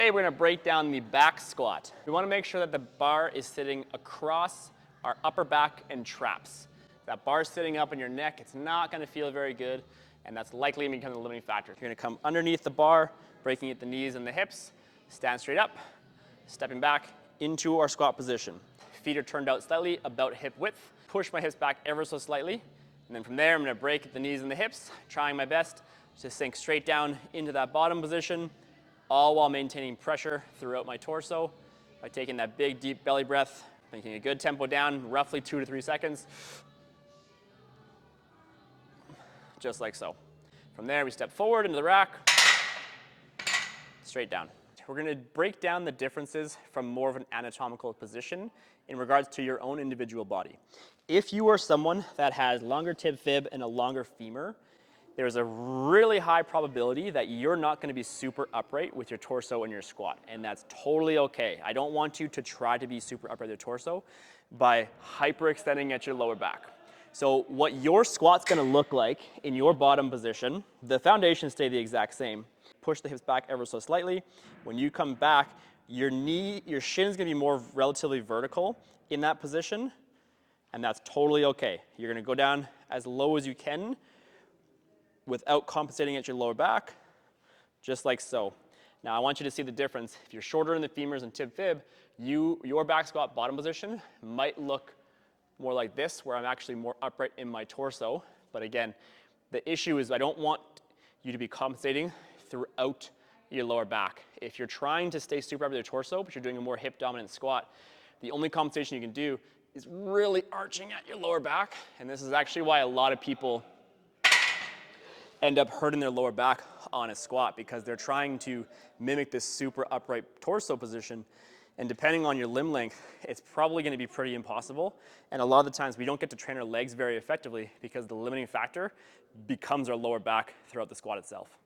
Today we're going to break down the back squat. We want to make sure that the bar is sitting across our upper back and traps. If that bar is sitting up in your neck, it's not going to feel very good, and that's likely going to become the limiting factor. You're going to come underneath the bar, breaking at the knees and the hips, stand straight up, stepping back into our squat position. Feet are turned out slightly, about hip width. Push my hips back ever so slightly, and then from there I'm going to break at the knees and the hips, trying my best to sink straight down into that bottom position, all while maintaining pressure throughout my torso by taking that big, deep belly breath, making a good tempo down, roughly 2 to 3 seconds, just like so. From there, we step forward into the rack, straight down. We're going to break down the differences from more of an anatomical position in regards to your own individual body. If you are someone that has longer tib fib and a longer femur, there's a really high probability that you're not going to be super upright with your torso in your squat, and that's totally okay. I don't want you to try to be super upright with your torso by hyperextending at your lower back. So what your squat's going to look like in your bottom position, the foundations stay the exact same. Push the hips back ever so slightly. When you come back, your shin is going to be more relatively vertical in that position, and that's totally okay. You're going to go down as low as you can without compensating at your lower back, just like so. Now I want you to see the difference. If you're shorter in the femurs and tib fib, your back squat bottom position might look more like this, where I'm actually more upright in my torso. But again, the issue is I don't want you to be compensating throughout your lower back. If you're trying to stay super upright with your torso, but you're doing a more hip dominant squat, the only compensation you can do is really arching at your lower back. And this is actually why a lot of people end up hurting their lower back on a squat, because they're trying to mimic this super upright torso position. And depending on your limb length, it's probably going to be pretty impossible. And a lot of the times we don't get to train our legs very effectively because the limiting factor becomes our lower back throughout the squat itself.